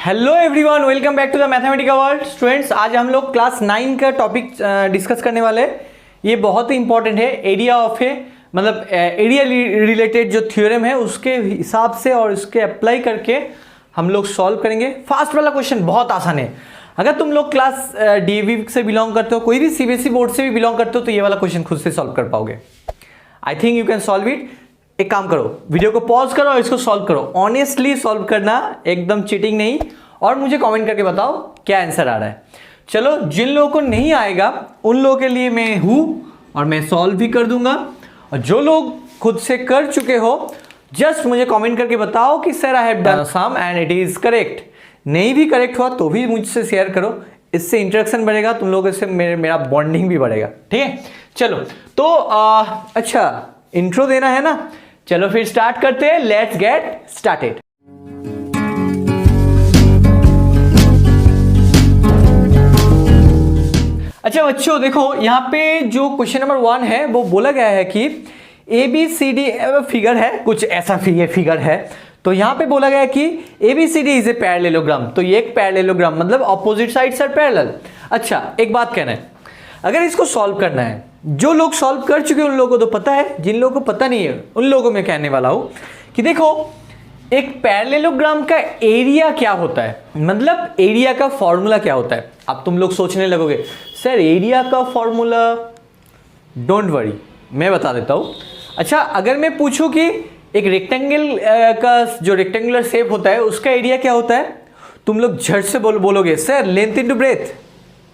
Hello everyone, welcome back to the mathematical world. Students, आज हम लोग क्लास 9 का टॉपिक डिस्कस करने वाले हैं। ये बहुत ही इंपॉर्टेंट है। एरिया ऑफ ए मतलब एरिया रिलेटेड जो थ्योरम है उसके हिसाब से और उसके अप्लाई करके हम लोग सॉल्व करेंगे। फास्ट वाला क्वेश्चन बहुत आसान है। अगर तुम लोग क्लास डीएवी से बिलोंग करते हो, कोई भी सीबीएसई बोर्ड से भी बिलोंग करते हो, तो ये वाला क्वेश्चन खुद से सॉल्व कर पाओगे। आई think you can solve it. एक काम करो, वीडियो को पॉज करो और इसको सॉल्व करो। ऑनेस्टली सॉल्व करना, एकदम चीटिंग नहीं। और मुझे कमेंट करके बताओ क्या आंसर आ रहा है। चलो, जिन लोगों को नहीं आएगा उन लोगों के लिए मैं हूं और मैं सॉल्व भी कर दूंगा। और जो लोग खुद से कर चुके हो, जस्ट मुझे कमेंट करके बताओ कि sir I have done sum and it is correct. नहीं भी करेक्ट हुआ तो भी मुझसे शेयर करो, इससे इंटरेक्शन बढ़ेगा, तुम लोगों से मेरा बॉन्डिंग भी बढ़ेगा। ठीक है, चलो तो अच्छा इंट्रो देना है ना। चलो फिर स्टार्ट करते हैं। Let's get started. अच्छा बच्चों, देखो यहाँ पे जो क्वेश्चन नंबर 1 है वो बोला गया है कि ABCD फिगर है, कुछ ऐसा फिगर है। तो यहाँ पे बोला गया है कि ABCD इज ए पैरेललोग्राम। तो ये एक पैरेललोग्राम मतलब ऑपोजिट साइड्स आर पैरेलल। अच्छा, एक बात कहना है, अगर इसको सॉल्व करना है, जो लोग सॉल्व कर चुके हैं उन लोगों को तो पता है, जिन लोगों को पता नहीं है उन लोगों को मैं कहने वाला हूं कि देखो, एक पैरेललोग्राम का एरिया क्या होता है, मतलब एरिया का फॉर्मूला क्या होता है। अब तुम लोग सोचने लगोगे सर एरिया का फॉर्मूला, डोंट वरी मैं बता देता हूं। अच्छा, अगर मैं पूछूं कि एक रेक्टेंगल का जो रेक्टेंगुलर शेप होता है उसका एरिया क्या होता है, तुम लोग झट से बोलोगे सर लेंथ इनटू ब्रेथ,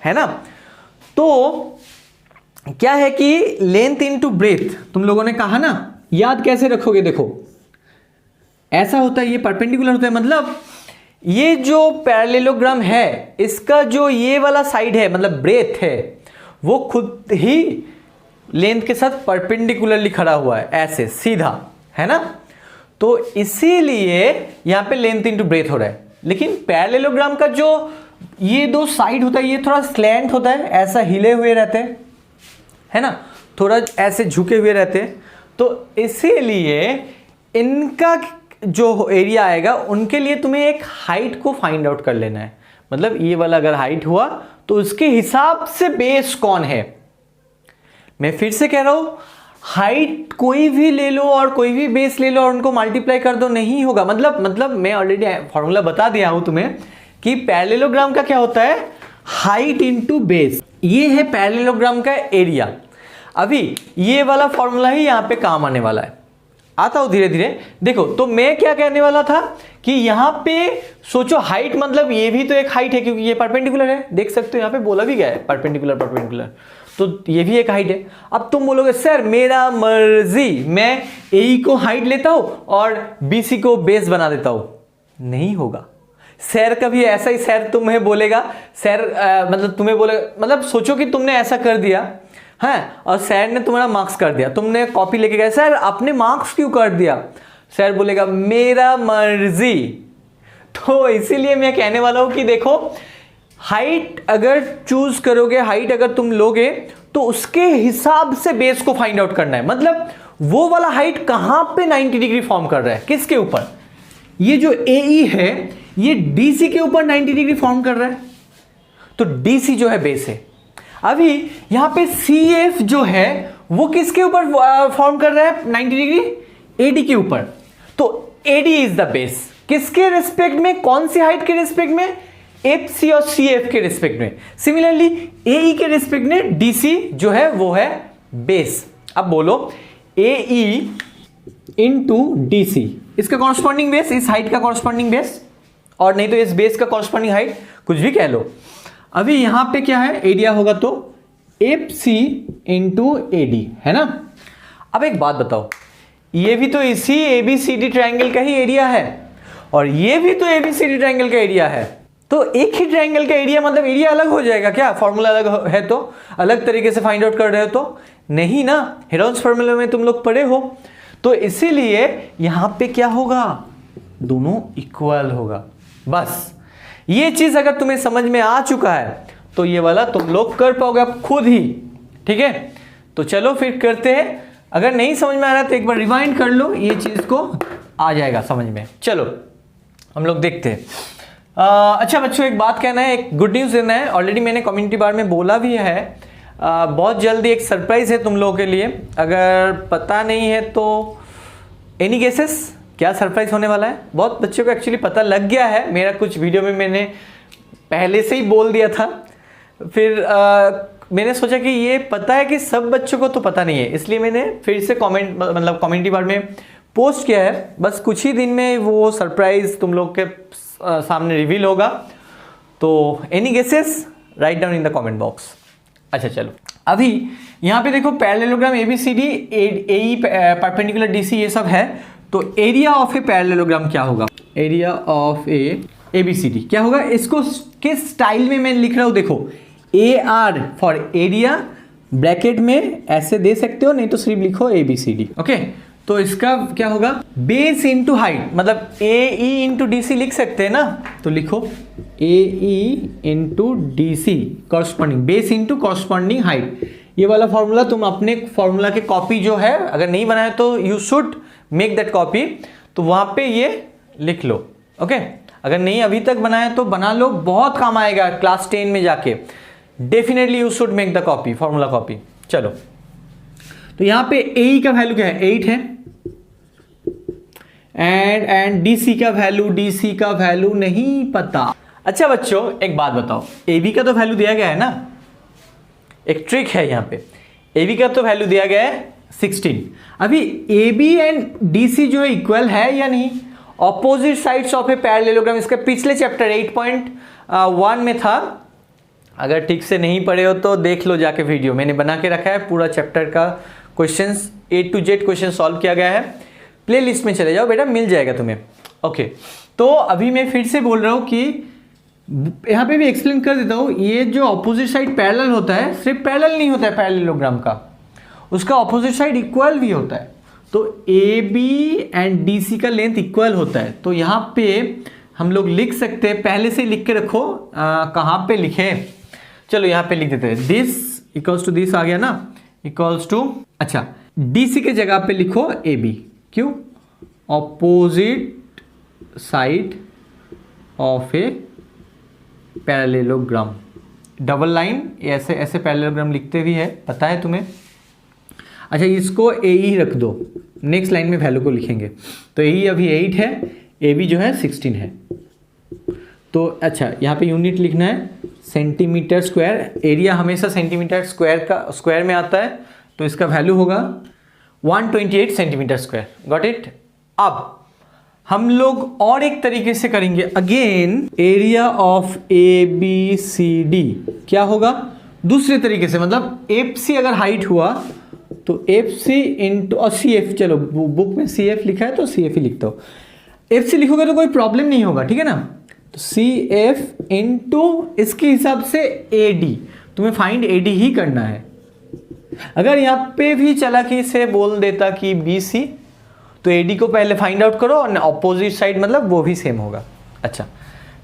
है ना। तो क्या है कि लेंथ इनटू ब्रेथ तुम लोगों ने कहा ना, याद कैसे रखोगे। देखो ऐसा होता है, ये परपेंडिकुलर होता है, मतलब ये जो पैरेललोग्राम है इसका जो ये वाला साइड है मतलब ब्रेथ है, वो खुद ही लेंथ के साथ परपेंडिकुलरली खड़ा हुआ है, ऐसे सीधा, है ना। तो इसीलिए यहां पे लेंथ इनटू ब्रेथ हो रहा है। लेकिन पैरेललोग्राम का जो ये दो साइड होता है ये थोड़ा स्लैंट होता है, ऐसा हिले हुए रहते हैं, है ना, थोड़ा ऐसे झुके हुए रहते हैं। तो इसीलिए इनका जो एरिया आएगा उनके लिए तुम्हें एक हाइट को फाइंड आउट कर लेना है। मतलब ये वाला अगर हाइट हुआ तो उसके हिसाब से बेस कौन है। मैं फिर से कह रहा हूं, हाइट कोई भी ले लो और कोई भी बेस ले लो और उनको मल्टीप्लाई कर दो, नहीं होगा। मतलब मैं ऑलरेडी फॉर्मूला बता दिया हूं तुम्हें कि पैरेललोग्राम का क्या होता है, हाइट इंटू बेस। ये है पैरेललोग्राम का एरिया। अभी ये वाला फॉर्मूला ही यहां पे काम आने वाला है। आता हूं धीरे धीरे। देखो, तो मैं क्या कहने वाला था कि यहां पे सोचो हाइट मतलब ये भी तो एक हाइट है क्योंकि ये परपेंडिकुलर है, देख सकते हो यहां पे बोला भी गया है परपेंडिकुलर, तो ये भी एक हाइट है। अब तुम बोलोगे सर मेरा मर्जी, मैं ए को हाइट लेता हूं और BC को बेस बना देता हूं, नहीं होगा। सर कभी ऐसा ही सर तुम्हें बोलेगा, सर मतलब तुम्हें बोलेगा, मतलब सोचो कि तुमने ऐसा कर दिया है और सर ने तुम्हारा मार्क्स कर दिया, तुमने कॉपी लेके गए, सर आपने मार्क्स क्यों कर दिया, सर बोलेगा मेरा मर्जी। तो इसीलिए मैं कहने वाला हूं कि देखो, हाइट अगर चूज करोगे, हाइट अगर तुम लोगे तो उसके हिसाब से बेस को फाइंड आउट करना है। मतलब वो वाला हाइट कहां पे 90 डिग्री फॉर्म कर रहा है, किसके ऊपर, ये जो AE है ये DC के ऊपर 90 डिग्री फॉर्म कर रहा है, तो DC जो है बेस है। अभी यहां पे CF जो है वो किसके ऊपर फॉर्म कर रहा है 90 डिग्री, AD के ऊपर, तो AD इज द बेस। किसके रिस्पेक्ट में, कौन सी हाइट के रिस्पेक्ट में, FC और CF के रिस्पेक्ट में। सिमिलरली AE के रिस्पेक्ट में DC जो है वो है बेस। अब बोलो AE इंटू DC, इसका कॉरस्पॉन्डिंग बेस, इस हाइट का कॉरस्पॉन्डिंग बेस, और नहीं तो इस बेस का कॉरस्पॉन्डिंग हाइट, कुछ भी कह लो। अभी यहां पे क्या है, एरिया होगा तो FC इंटू AD, है ना। अब एक बात बताओ, ये भी तो इसी ABCD ट्रायंगल का ही एरिया है और ये भी तो ABCD ट्रायंगल का एरिया है। तो एक ही ट्रायंगल का एरिया मतलब एरिया अलग हो जाएगा क्या, फॉर्मूला अलग है तो, अलग तरीके से फाइंड आउट कर रहे हो तो नहीं ना। हेरोन्स फॉर्मूला में तुम लोग पढ़े हो, तो इसीलिए यहां पे क्या होगा, दोनों इक्वल होगा। बस ये चीज अगर तुम्हें समझ में आ चुका है तो ये वाला तुम लोग कर पाओगे अब खुद ही। ठीक है, तो चलो फिर करते हैं। अगर नहीं समझ में आ रहा तो एक बार रिवाइंड कर लो, ये चीज को आ जाएगा समझ में। चलो हम लोग देखते हैं। अच्छा बच्चों, एक बात कहना है, एक गुड न्यूज़ देना है। ऑलरेडी मैंने कम्युनिटी बार में बोला भी है, बहुत जल्दी एक सरप्राइज है तुम लोगों के लिए। अगर पता नहीं है तो एनी गेसेस क्या सरप्राइज होने वाला है? बहुत बच्चों को एक्चुअली पता लग गया है, मेरा कुछ वीडियो में मैंने पहले से ही बोल दिया था। फिर मैंने सोचा कि ये पता है कि सब बच्चों को तो पता नहीं है, इसलिए मैंने फिर से कमेंट मतलब कम्युनिटी बार में पोस्ट किया है। बस कुछ ही दिन में वो सरप्राइज तुम लोग के सामने रिवील होगा। तो any guesses write down in the comment box. अच्छा चलो, अभी यहाँ पे देखो parallelogram ABCD, AE perpendicular DC ये सब है। तो एरिया ऑफ ए पैरेललोग्राम क्या होगा? एरिया ऑफ ए ABCD क्या होगा? इसको किस स्टाइल में मैं लिख रहा हूँ देखो, AR फॉर एरिया, ब्रैकेट में ऐसे दे सकते हो, नहीं तो सिर्फ लिखो ABCD। ओके, तो इसका क्या होगा? बेस इंटू हाइट, मतलब AE इंटू DC लिख सकते हैं ना, तो लिखो AE into DC corresponding, base into corresponding height. ये वाला फॉर्मूला तुम अपने फॉर्मूला के कॉपी जो है, अगर नहीं बनाए तो you should make that copy, तो वहां पे ये लिख लो। ओके, अगर नहीं अभी तक बनाया तो बना लो, बहुत काम आएगा क्लास 10 में जाके। Definitely you should make the copy, formula copy. चलो, तो यहां पे AE का वैल्यू क्या है? 8 है, एंड DC का वैल्यू नहीं पता। अच्छा बच्चों, एक बात बताओ, AB का तो वैल्यू दिया गया है ना, एक ट्रिक है यहाँ पे। AB का तो वैल्यू दिया गया है 16। अभी AB एंड DC जो है इक्वल है या नहीं? Opposite sides of a parallelogram, इसका पिछले चैप्टर 8.1 में था। अगर ठीक से नहीं पढ़े हो तो देख लो जाके, वीडियो मैंने बना के रखा है, पूरा चैप्टर का questions A to Z question solve किया गया है। प्ले लिस्ट में चले जाओ बेटा, मिल जाएगा तुम्हें। ओके, तो अभी मैं फिर से बोल रहा हूँ कि यहाँ पे भी एक्सप्लेन कर देता हूँ। ये जो ऑपोजिट साइड पैरेलल होता है, सिर्फ पैरेलल नहीं होता है पैरेललोग्राम का, उसका ऑपोजिट साइड इक्वल भी होता है। तो AB एंड DC का लेंथ इक्वल होता है। तो यहाँ पे हम लोग लिख सकते हैं, पहले से लिख के रखो, कहाँ पे लिखे? चलो यहाँ पे लिख देते हैं, दिस इक्वल्स टू दिस आ गया ना, इक्वल्स टू, अच्छा DC के जगह पे लिखो AB। क्यों? Opposite side of a parallelogram, double line, ऐसे ऐसे पैरेललोग्राम लिखते भी है, पता है तुम्हें। अच्छा, इसको AE रख दो, नेक्स्ट लाइन में वैल्यू को लिखेंगे। तो AE अभी 8 है, AB जो है 16 है। तो अच्छा, यहाँ पे यूनिट लिखना है सेंटीमीटर स्क्वायर। एरिया हमेशा सेंटीमीटर स्क्वायर में आता है, तो इसका वैल्यू होगा 128 सेंटीमीटर स्क्वायर। Got it? अब हम लोग और एक तरीके से करेंगे, अगेन एरिया ऑफ ABCD क्या होगा? दूसरे तरीके से, मतलब FC अगर हाइट हुआ तो FC इंटू और CF, चलो बुक में CF लिखा है तो CF ही लिखता हो। FC लिखोगे तो कोई प्रॉब्लम नहीं होगा, ठीक है ना। तो CF इंटू इसके हिसाब से AD, तुम्हें फाइंड AD ही करना है। अगर यहाँ पे भी चालाकी से बोल देता कि BC, तो AD को पहले फाइंड आउट करो और ऑपोजिट साइड मतलब वो भी सेम होगा। अच्छा,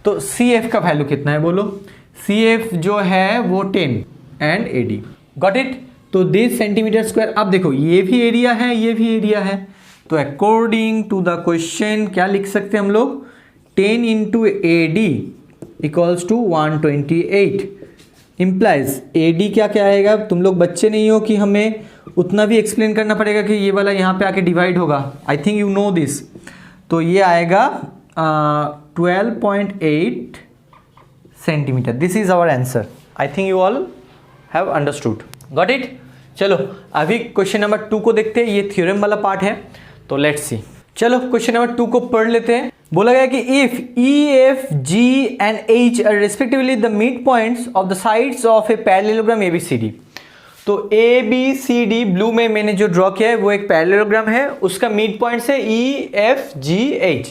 तो CF का वैल्यू कितना है बोलो? CF जो है वो 10 एंड AD। Got it? तो दिस सेंटीमीटर स्क्वायर। अब देखो, ये भी एरिया है, ये भी एरिया है, तो अकॉर्डिंग टू द क्वेश्चन क्या लिख सकते हैं हम लोग? 10 into AD equals to 128। Implies AD क्या क्या आएगा? तुम लोग बच्चे नहीं हो कि हमें उतना भी एक्सप्लेन करना पड़ेगा कि ये वाला यहाँ पे आके डिवाइड होगा। I think you know this. तो ये आएगा 12.8 centimetre. This is our answer. I think you all have understood. Got it? चलो अभी क्वेश्चन नंबर 2 को देखते हैं, ये थ्योरम वाला पार्ट है, तो लेट्स सी। चलो क्वेश्चन नंबर 2 को पढ़ लेते हैं। बोला गया कि if EF, G and H are respectively the mid points of the sides of a parallelogram ABCD। तो ABCD ब्लू में मैंने जो ड्रॉ किया है वो एक पैरेललोग्राम है, उसका मिड पॉइंट है EFGH।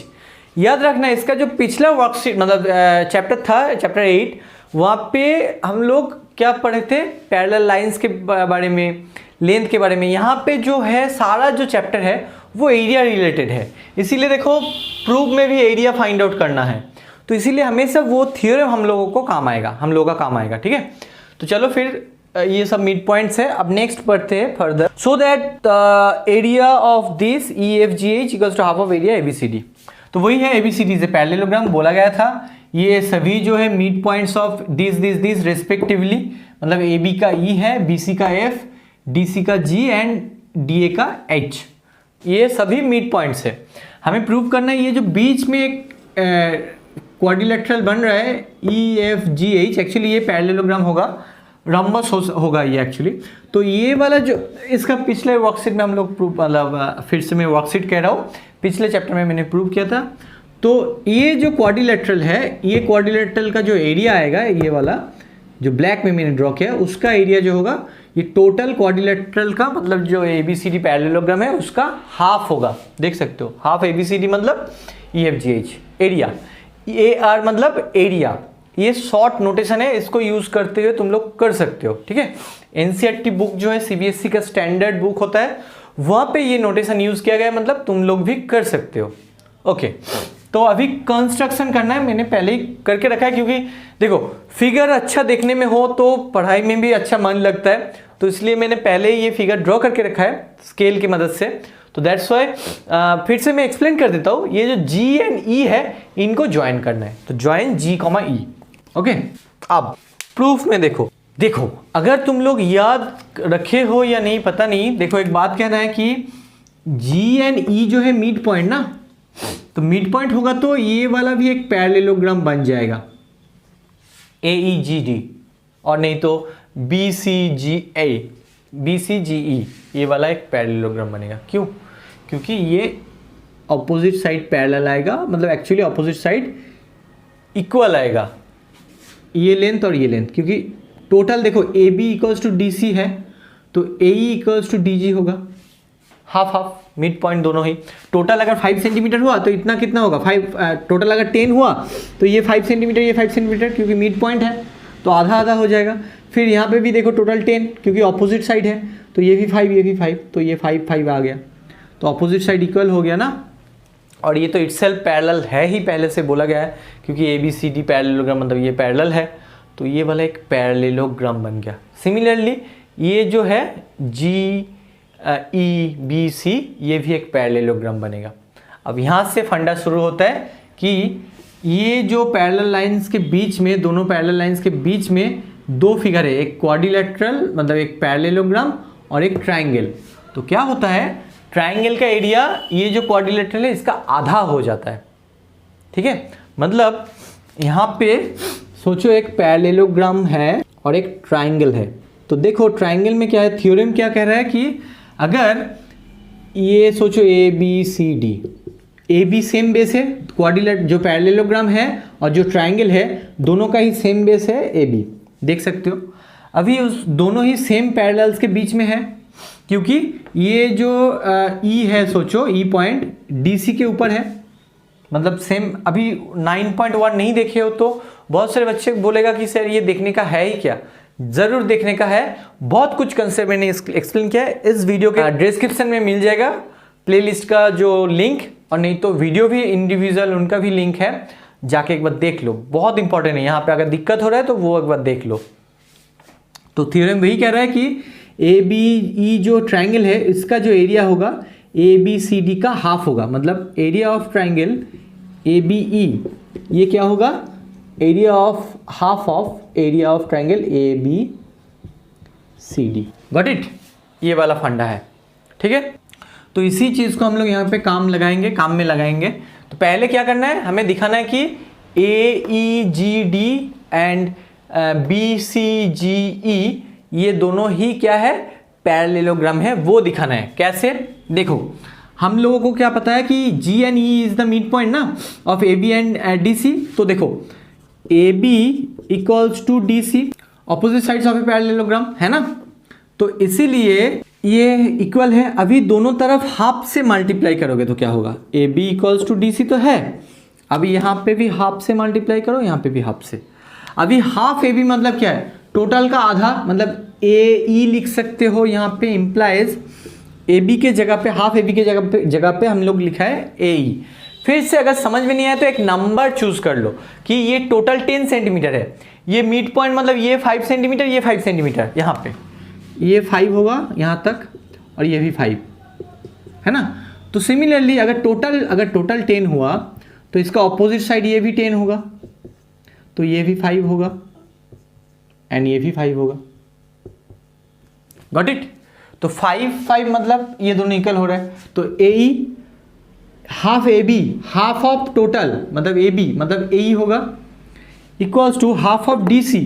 याद रखना, इसका जो पिछला वर्कशीट मतलब चैप्टर था, चैप्टर 8, वहाँ पे हम लोग क्या पढ़े थे? पैरेलल लाइंस के बारे में, लेंथ के बारे में। यहाँ पे जो है सारा जो चैप्टर है वो एरिया रिलेटेड है, इसीलिए देखो प्रूफ में भी एरिया फाइंड आउट करना है, तो इसीलिए हमेशा वो थ्योरम हम लोगों को काम आएगा, हम लोगों का काम आएगा। ठीक है, तो चलो फिर ये सब मिड पॉइंट्स है। अब नेक्स्ट पढ़ते हैं further. So that area of this EFGH equals to half of area ABCD। तो वही है ABCD से पैरेललोग्राम। बोला गया था ये सभी जो है mid points of this respectively, मतलब ए बी का ई है, बी सी का एफ, डी सी का जी एंड डी ए का एच, ये सभी मिड पॉइंट्स है। हमें प्रूव करना है ये जो बीच में एक क्वाड्रिलेटरल बन रहा है ई एफ जी एच, एक्चुअली ये पैरेललोग्राम होगा, रम्बस होगा ये एक्चुअली। तो ये वाला जो इसका पिछले वर्कशीट में हम लोग प्रूव, मतलब फिर से मैं वर्कशीट कह रहा हूँ, पिछले चैप्टर में मैंने प्रूव किया था। तो ये जो क्वाड्रिलेटरल है, ये क्वाड्रिलेटरल का जो एरिया आएगा, ये वाला जो ब्लैक में मैंने ड्रॉ किया, उसका एरिया जो होगा ये टोटल क्वाड्रिलेटरल का, मतलब जो A B C D parallelogram है उसका हाफ होगा। देख सकते हो, half A B C D मतलब E F G H, area A R मतलब एरिया। ये शॉर्ट नोटेशन है, इसको यूज करते हुए तुम लोग कर सकते हो, ठीक है। एनसीईआरटी बुक जो है सीबीएसई का स्टैंडर्ड बुक होता है, वहां पे ये नोटेशन यूज किया गया है, मतलब तुम लोग भी कर सकते हो। ओके, तो अभी कंस्ट्रक्शन करना है, मैंने पहले ही करके रखा है, क्योंकि देखो फिगर अच्छा देखने में हो तो पढ़ाई में भी अच्छा मन लगता है, तो इसलिए मैंने पहले ही ये फिगर ड्रॉ करके रखा है स्केल की मदद से। तो दैट्स वाई फिर से मैं एक्सप्लेन कर देता हूँ। ये जो जी एंड ई है इनको ज्वाइन करना है, तो ज्वाइन जी कॉमा ई। ओके, अब प्रूफ में देखो अगर तुम लोग याद रखे हो या नहीं पता नहीं, देखो एक बात कहना है कि जी एंड ई जो है मिड पॉइंट ना, तो मिड पॉइंट होगा तो ये वाला भी एक पैरेललोग्राम बन जाएगा, ए ई जी डी, और नहीं तो बी सी जी ए, बी सी जी ई, ये वाला एक पैरेललोग्राम बनेगा। क्यों? क्योंकि ये ऑपोजिट साइड पैरेलल आएगा, मतलब एक्चुअली ऑपोजिट साइड इक्वल आएगा, ये लेंथ और ये लेंथ, क्योंकि टोटल देखो A B equals to D C है, तो A E equals to D G होगा, हाफ हाफ मिड पॉइंट दोनों ही। टोटल अगर 5 सेंटीमीटर हुआ तो इतना कितना होगा 5, टोटल अगर 10 हुआ तो ये 5 सेंटीमीटर, ये 5 सेंटीमीटर, क्योंकि मिड पॉइंट है तो आधा आधा हो जाएगा। फिर यहाँ पे भी देखो टोटल 10, क्योंकि ऑपोजिट साइड है, तो ये भी 5, ये भी 5, तो ये 5 5 आ गया, तो ऑपोजिट साइड इक्वल हो गया ना। और ये तो इटसेल्फ पैरेलल है ही, पहले से बोला गया है, क्योंकि A B C D parallelogram मतलब ये पैरेलल है, तो ये वाला एक पैरेललोग्राम बन गया। सिमिलरली ये जो है जी ई बी सी, ये भी एक पैरेललोग्राम बनेगा। अब यहाँ से फंडा शुरू होता है कि ये जो पैरेलल लाइंस के बीच में, दोनों पैरेलल लाइंस के बीच में दो फिगर है, एक क्वाड्रिलेटरल मतलब एक पैरेललोग्राम और एक ट्राइंगल। तो क्या होता है, ट्राइंगल का एरिया ये जो क्वाड्रिलेटरल है इसका आधा हो जाता है, ठीक है। मतलब यहाँ पे सोचो एक पैरेललोग्राम है और एक ट्राइंगल है, तो देखो ट्राइंगल में क्या है, थ्योरम क्या कह रहा है कि अगर ये सोचो A B C D, A B same base है, क्वाड्रिलेटरल जो पैरेललोग्राम है और जो ट्राइंगल है दोनों का ही सेम बेस है ए बी, देख सकते हो। अभी उस दोनों ही सेम पैरेलल्स के बीच में है, क्योंकि ये जो ई है, सोचो ई पॉइंट डी सी के ऊपर है, मतलब सेम। अभी 9.1 नहीं देखे हो तो बहुत सारे बच्चे बोलेगा कि सर ये देखने का है ही क्या, जरूर देखने का है। बहुत कुछ कंसेप्ट मैंने एक्सप्लेन किया है, इस वीडियो के डिस्क्रिप्शन में मिल जाएगा प्लेलिस्ट का जो लिंक, और नहीं तो वीडियो भी इंडिविजुअल उनका भी लिंक है, जाके एक बार देख लो, बहुत इंपॉर्टेंट है। यहाँ पे अगर दिक्कत हो रहा है तो वो एक बार देख लो। तो थ्योरम वही कह रहा है कि ए बी ई जो ट्राइंगल है इसका जो एरिया होगा ए बी सी डी का हाफ होगा, मतलब area of triangle A B E, ये क्या होगा, area of half of area of triangle A B C D. Got it? ये वाला फंडा है, ठीक है। तो इसी चीज़ को हम लोग यहाँ पे काम में लगाएंगे। तो पहले क्या करना है, हमें दिखाना है कि A E G D and B C G E ये दोनों ही क्या है, पैरेललोग्राम है, वो दिखाना है। कैसे? देखो हम लोगों को क्या पता है कि G and E is the mid point ना of A B and D C. तो देखो A B equals to D C, opposite sides of a parallelogram है ना, तो इसीलिए ये इक्वल है। अभी दोनों तरफ हाफ से मल्टीप्लाई करोगे तो क्या होगा, A B equals to D C तो है, अभी यहाँ पे भी हाफ से मल्टीप्लाई करो, यहाँ पे भी हाफ से। अभी हाफ ए बी मतलब क्या है, टोटल का आधा, मतलब ए ई लिख सकते हो यहाँ पे, इम्प्लाइज ए बी के जगह पे, हाफ ए बी के जगह पे हम लोग लिखा है ए ई। फिर से अगर समझ में नहीं आया तो एक नंबर चूज कर लो कि ये टोटल 10 सेंटीमीटर है, ये मिड पॉइंट मतलब ये 5 सेंटीमीटर, ये 5 सेंटीमीटर, यहाँ पे ये 5 होगा यहाँ तक, और ये भी 5 है ना। तो सिमिलरली अगर टोटल 10 हुआ तो इसका ऑपोजिट साइड ये भी 10 होगा, तो ये भी 5 होगा एंड ये भी 5 होगा। Got it. तो 5 मतलब ये दोनों इक्वल हो रहा है। तो AE half AB half of total मतलब AB मतलब AE होगा equals to half of DC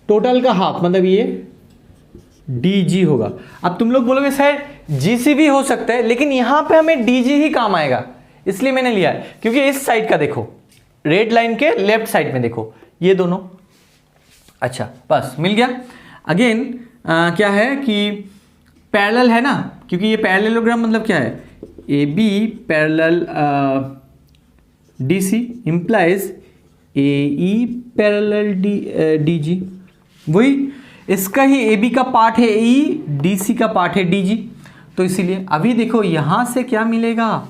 total का हाफ मतलब ये DG होगा। अब तुम लोग बोलोगे सर GC भी हो सकता है, लेकिन यहां पे हमें DG ही काम आएगा, इसलिए मैंने लिया है क्योंकि इस साइड का देखो, रेड लाइन के लेफ्ट साइड में देखो ये दोनों। अच्छा बस मिल गया। अगेन क्या है कि पैरेलल है ना, क्योंकि ये पैरेललोग्राम मतलब क्या है, AB parallel DC implies AE parallel DG। वही इसका ही AB का पार्ट है AE, DC का पार्ट है DG। तो इसीलिए अभी देखो यहां से क्या मिलेगा,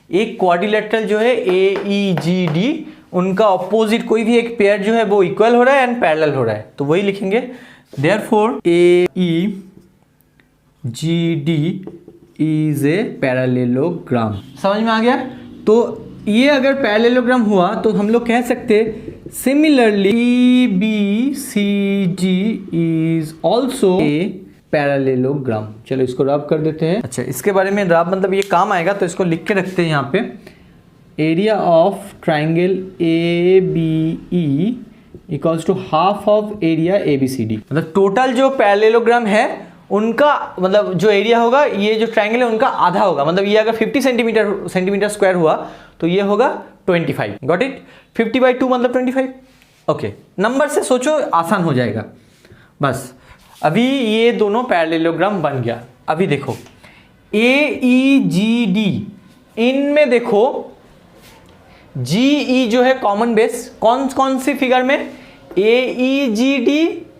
एक क्वाड्रिलेटरल जो है AEGD, उनका ऑपोजिट कोई भी एक पेयर जो है वो इक्वल हो रहा है एंड पैरेलल हो रहा है, तो वही लिखेंगे therefore AEGD is a parallelogram. समझ में आ गया। तो ये अगर पैरेललोग्राम हुआ तो हम लोग कह सकते similarly EBCG is also a parallelogram. चलो इसको रब कर देते हैं। अच्छा इसके बारे में रब मतलब ये काम आएगा, तो इसको लिख के रखते हैं यहाँ पे। Area of triangle ABE equals to half of area ABCD। मतलब टोटल जो पैरेललोग्राम है उनका मतलब जो एरिया होगा, ये जो ट्राइंगल है उनका आधा होगा। मतलब ये अगर 50 सेंटीमीटर स्क्वायर हुआ तो ये होगा 25। Got it. 50/2 मतलब 25। ओके नंबर से सोचो आसान हो जाएगा। बस अभी ये दोनों पैरेललोग्राम बन गया। अभी देखो AEGD, इनमें देखो GE जो है कॉमन बेस, कौन सी फिगर में, AEGD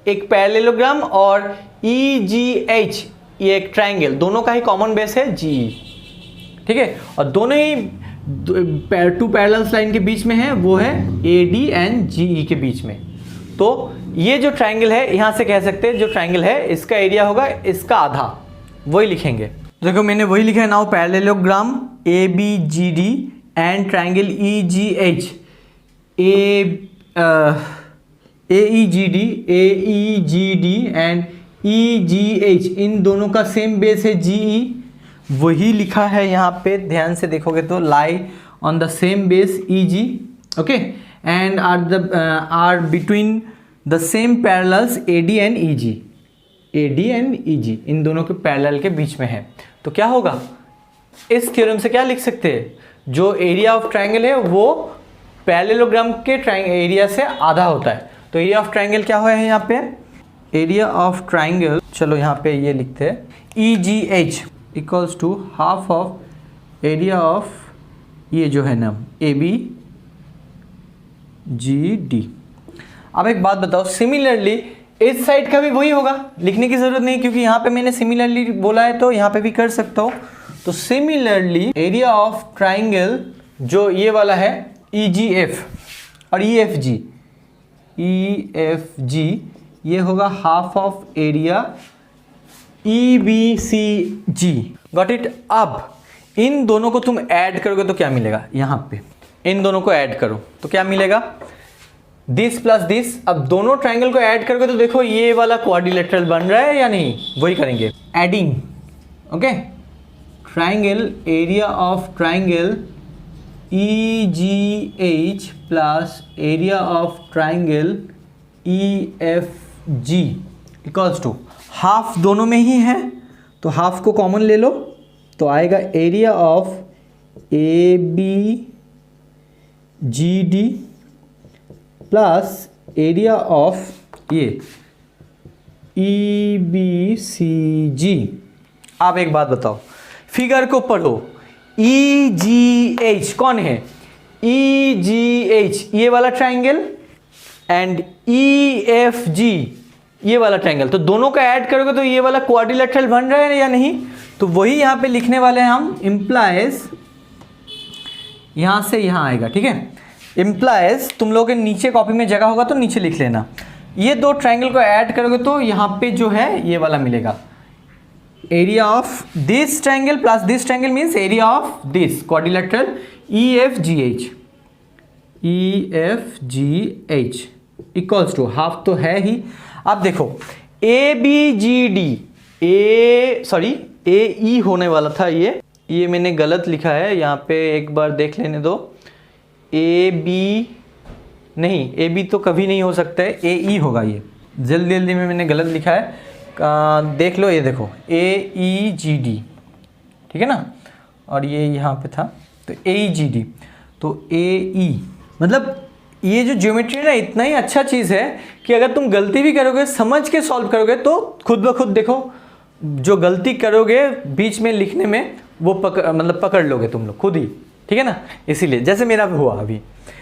एक पैरेललोग्राम और EGH ये एक ट्राइंगल, दोनों का ही कॉमन बेस है GE। ठीक है, और दोनों ही टू पैरेलल लाइन के बीच में है, वो है AD एंड GE के बीच में। तो ये जो ट्राइंगल है, यहां से कह सकते हैं जो ट्राइंगल है इसका एरिया होगा इसका आधा, वही लिखेंगे। देखो मैंने वही लिखा है now parallelogram ABGD and triangle EGH AEGD and EGH, इन दोनों का सेम बेस है GE, वही लिखा है यहाँ पे, ध्यान से देखोगे तो lie on the same base EG। Okay and are between the same parallels AD and EG, इन दोनों के पैरेलल के बीच में है। तो क्या होगा, इस थ्योरम से क्या लिख सकते हैं, जो एरिया ऑफ ट्राइंगल है वो पैरेललोग्राम के एरिया से आधा होता है। तो एरिया ऑफ ट्राइंगल क्या हुआ है यहाँ पे, एरिया ऑफ ट्राइंगल, चलो यहाँ पे ये लिखते हैं EGH equals to half of area of ये जो है ना ABGD। अब एक बात बताओ, सिमिलरली इस साइड का भी वही होगा, लिखने की जरूरत नहीं क्योंकि यहाँ पे मैंने सिमिलरली बोला है तो यहाँ पे भी कर सकता हूँ। तो सिमिलरली एरिया ऑफ ट्राइंगल जो ये वाला है EGF और EFG ये होगा half of area EBCG। Got it. अब इन दोनों को तुम ऐड करोगे तो क्या मिलेगा, यहाँ पे इन दोनों को ऐड करो तो क्या मिलेगा, दिस प्लस दिस। अब दोनों ट्राइंगल को ऐड करोगे तो देखो ये वाला क्वाड्रिलेटरल बन रहा है या नहीं, वही करेंगे adding. Okay triangle area of triangle EGH plus area of triangle EFG equals to half, दोनों में ही है तो हाफ को कॉमन ले लो तो आएगा area of ABGD plus area of ये EBCG। आप एक बात बताओ, फिगर को पढ़ो, EGH कौन है, EGH ये वाला ट्राइंगल एंड EFG ये वाला ट्राइंगल, तो दोनों का ऐड करोगे तो ये वाला क्वाड्रिलेटरल बन रहा है या नहीं, तो वही यहाँ पे लिखने वाले हैं हम, इम्प्लाइज यहाँ से यहाँ आएगा। ठीक है, इम्प्लाइज तुम लोगों के नीचे कॉपी में जगह होगा तो नीचे लिख लेना। ये दो ट्राइंगल को ऐड करोगे तो यहाँ पे जो है ये वाला मिलेगा, area of this triangle plus this triangle means area of this quadrilateral EFGH equals to half तो है ही। अब देखो ABGD AE होने वाला था, ये मैंने गलत लिखा है, यहाँ पे एक बार देख लेने दो। AB तो कभी नहीं हो सकता है, AE होगा, ये जल्दी जल्दी में मैंने गलत लिखा है। देख लो, ये देखो AEGD, ठीक है ना, और ये यहाँ पे था तो AEGD, तो AE मतलब ये जो ज्योमेट्री है ना इतना ही अच्छा चीज़ है कि अगर तुम गलती भी करोगे समझ के सॉल्व करोगे तो खुद ब खुद देखो जो गलती करोगे बीच में लिखने में वो पकड़ लोगे तुम लोग खुद ही, ठीक है ना। इसीलिए जैसे मेरा हुआ अभी,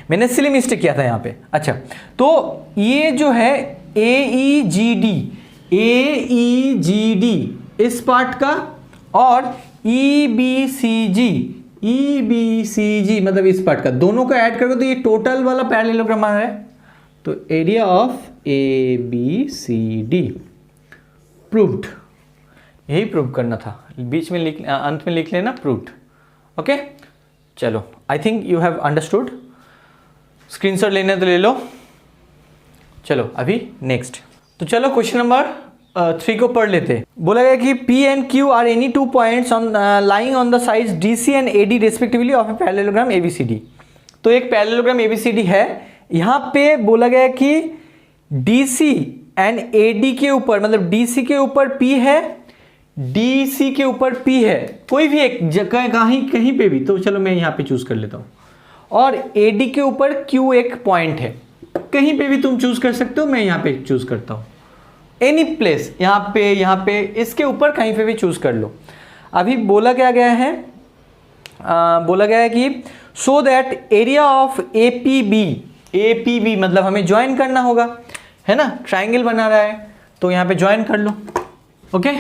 मैंने सिली मिस्टेक किया था यहाँ पे। अच्छा, तो ये जो है AEGD इस पार्ट का, और EBCG मतलब इस पार्ट का, दोनों को ऐड करोगे तो ये टोटल वाला पैरेललोग्राम आ रहा है। तो एरिया ऑफ ABCD प्रूव्ड, यही प्रूव करना था, बीच में अंत में लिख लेना प्रूव्ड। ओके, चलो आई think you have understood. Screenshot लेने तो ले लो। चलो अभी नेक्स्ट, तो चलो क्वेश्चन नंबर 3 को पढ़ लेते हैं। बोला गया कि P and Q are any two points on lying on the sides DC and AD respectively of a parallelogram ABCD। तो एक पैरेललोग्राम ABCD है, यहाँ पे बोला गया कि DC एंड AD के ऊपर, मतलब DC के ऊपर P है, DC के ऊपर P है, कोई भी एक जगह कहीं पे भी, तो चलो मैं यहाँ पे चूज कर लेता हूँ, और AD के ऊपर Q एक पॉइंट है, कहीं पे भी तुम चूज कर सकते हो, मैं यहाँ पे चूज करता हूँ एनी प्लेस, यहाँ पे इसके ऊपर कहीं पे भी चूज कर लो। अभी बोला क्या गया है, बोला गया है कि सो दैट एरिया ऑफ APB मतलब हमें ज्वाइन करना होगा, है ना, ट्राइंगल बना रहा है तो यहाँ पे ज्वाइन कर लो। ओके,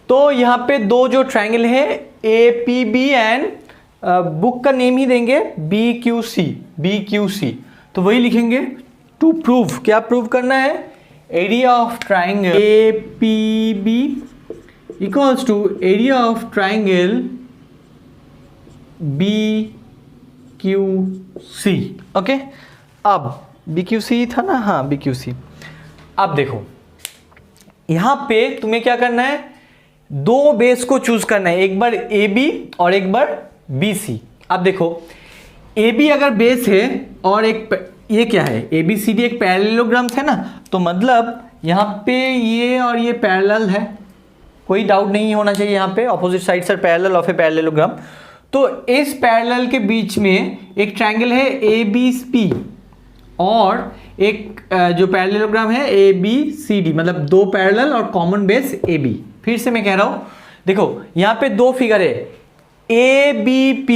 तो यहाँ पे दो जो ट्राइंगल है APB एंड बुक का नेम ही देंगे BQC, तो वही लिखेंगे टू प्रूव, क्या प्रूव करना है, area of triangle APB equals to area of triangle BQC। Okay, अब BQC था ना, हाँ BQC। अब देखो यहाँ पे तुम्हें क्या करना है, दो बेस को चूज करना है, एक बार AB और एक बार BC। अब देखो AB अगर बेस है और एक ये क्या है ABCD एक पैरेललोग्राम है ना, तो मतलब यहाँ पे ये और ये पैरेलल है, कोई डाउट नहीं होना चाहिए, यहाँ पे opposite sides are parallel of a parallelogram. तो इस पैरेलल के बीच में एक ट्रायंगल है ABP और एक जो पैरेललोग्राम है ABCD, मतलब दो पैरेलल और कॉमन बेस AB। फिर से मैं कह रहा हूँ, देखो यहाँ पे दो फिगर है, ABP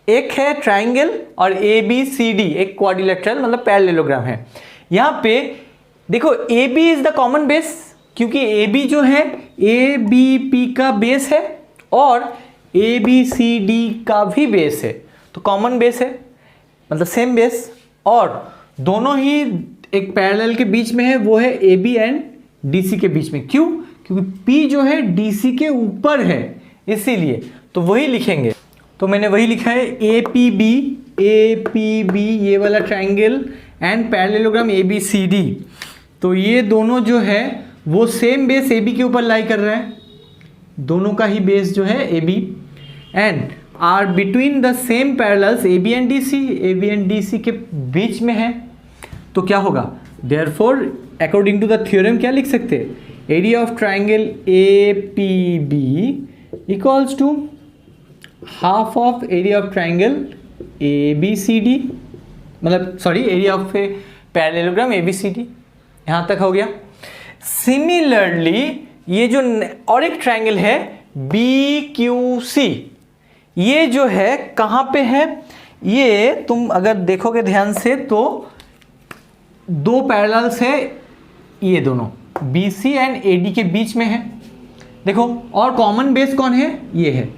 एक है ट्रायंगल और ABCD एक क्वाड्रिलेटरल मतलब पैरेललोग्राम है। यहाँ पे देखो AB is the common base, क्योंकि AB जो है ABP का बेस है और ABCD का भी बेस है, तो कॉमन बेस है मतलब सेम बेस, और दोनों ही एक पैरेलल के बीच में है, वो है AB एंड DC के बीच में। क्यों? क्योंकि P जो है DC के ऊपर है, इसीलिए तो वही लिखेंगे। तो मैंने वही लिखा है APB ये वाला ट्रायंगल एंड पैरेललोग्राम ABCD। तो ये दोनों जो है वो सेम बेस AB के ऊपर लाई कर रहा है, दोनों का ही बेस जो है AB, and are between the same parallels AB and DC के बीच में है। तो क्या होगा, therefore according to the theorem क्या लिख सकते हैं, area of triangle APB equals to half of area of triangle ABCD, मतलब sorry area of a parallelogram ABCD। यहाँ तक हो गया। सिमिलरली ये जो और एक ट्रायंगल है BQC, ये जो है कहाँ पे है, ये तुम अगर देखोगे ध्यान से तो दो पैरेलल्स है, ये दोनों BC एंड AD के बीच में है। देखो, और कॉमन बेस कौन है, ये है,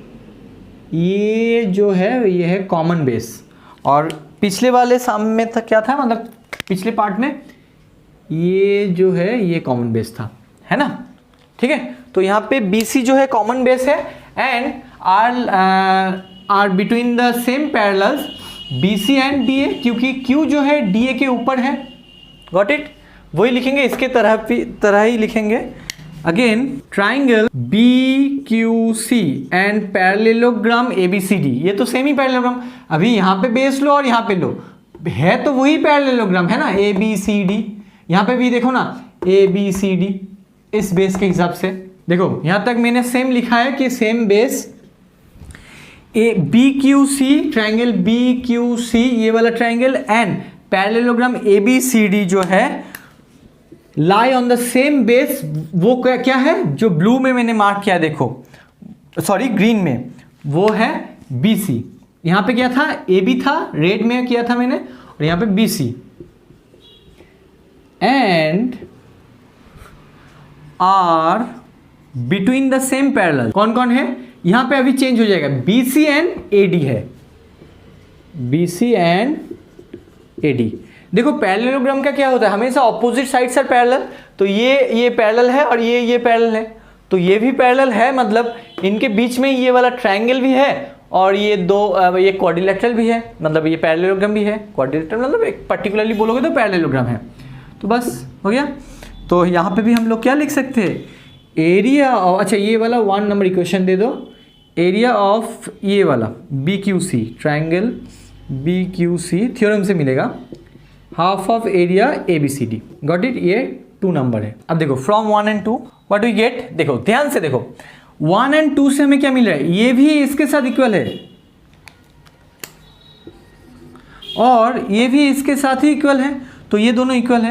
ये जो है ये है कॉमन बेस, और पिछले वाले सामने तक क्या था, मतलब पिछले पार्ट में ये जो है ये कॉमन बेस था, है ना, ठीक है। तो यहाँ पे BC जो है कॉमन बेस है and are between the same parallels BC and DA, क्योंकि Q जो है DA के ऊपर है, गॉट इट? वही लिखेंगे, इसके तरह ही लिखेंगे। Again triangle BQC and parallelogram ABCD, ये तो सेम ही पैरेललोग्राम। अभी यहाँ पे बेस लो और यहाँ पे लो, है तो वही पैरेललोग्राम है ना, ABCD। यहाँ पे भी देखो ना ABCD, इस बेस के हिसाब से देखो, यहाँ तक मैंने सेम लिखा है कि same base BQC, triangle BQC ये वाला ट्राइंगल एंड पैरेललोग्राम ABCD जो है लाई ऑन द सेम बेस। वो क्या है जो ब्लू में मैंने मार्क किया, देखो सॉरी ग्रीन में, वो है BC। यहाँ पे क्या था, AB था, रेड में किया था मैंने, और यहाँ पे BC and are between the same parallel. कौन कौन है यहाँ पे, अभी चेंज हो जाएगा, BC एंड AD है, BC एंड AD। देखो पैरेललोग्राम का क्या होता है, हमेशा ऑपोजिट साइड्स आर पैरेलल, तो ये पैरेलल है और ये पैरेलल है, तो ये भी पैरेलल है, मतलब इनके बीच में ये वाला ट्रायंगल भी है और ये दो ये क्वाड्रिलेटरल भी है, मतलब ये पैरेललोग्राम भी है। क्वाड्रिलेटरल मतलब एक पर्टिकुलरली बोलोगे तो पैरेललोग्राम है। तो बस हो गया। तो यहाँ पे भी हम लोग क्या लिख सकते हैं, एरिया ऑफ, अच्छा ये वाला 1 नंबर इक्वेशन दे दो, एरिया ऑफ ये वाला BQC, ट्रायंगल BQC थ्योरम से मिलेगा half of area ABCD। Got it? ये 2 नंबर है। अब देखो from 1 and 2 what we get, देखो ध्यान से देखो 1 and 2 से हमें क्या मिल रहा है, ये भी इसके साथ इक्वल है और ये भी इसके साथ ही इक्वल है, तो ये दोनों इक्वल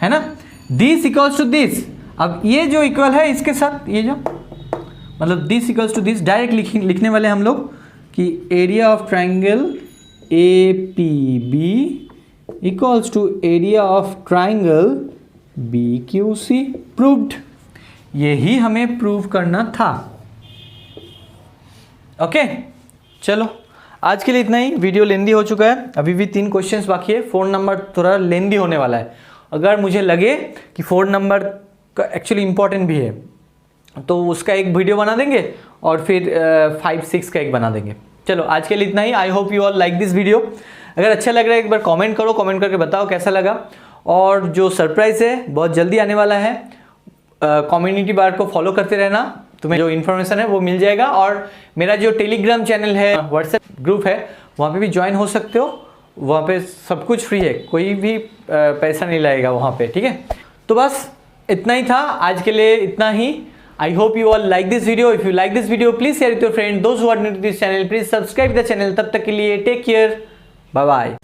है ना, दिस इक्वल्स टू दिस। अब ये जो इक्वल है इसके साथ, ये जो मतलब this equals to this, direct लिखने वाले हम लोग कि area of triangle APB equals to area of triangle BQC। Proved, यही हमें प्रूव करना था। ओके चलो आज के लिए इतना ही, वीडियो लेंदी हो चुका है, अभी भी 3 क्वेश्चंस बाकी है। 4 नंबर थोड़ा लेंदी होने वाला है, अगर मुझे लगे कि 4 नंबर का एक्चुअली इंपॉर्टेंट भी है तो उसका एक वीडियो बना देंगे और फिर 5-6 का एक बना देंगे। चलो आज के लिए इतना ही। I hope you all like this video. अगर अच्छा लग रहा है एक बार कमेंट करो, कमेंट करके बताओ कैसा लगा। और जो सरप्राइज़ है बहुत जल्दी आने वाला है, कम्युनिटी बार को फॉलो करते रहना, तुम्हें जो इन्फॉर्मेशन है वो मिल जाएगा। और मेरा जो टेलीग्राम चैनल है, व्हाट्सएप ग्रुप है, वहाँ पे भी ज्वाइन हो सकते हो। वहाँ पे सब कुछ फ्री है, कोई भी पैसा नहीं लगेगा वहाँ पे, ठीक है। तो बस इतना ही था आज के लिए, इतना ही। I hope you all like this video. If you like this video, please share with your friends. Those who are new to this channel, please subscribe the channel. तब तक के लिए take care. Bye bye.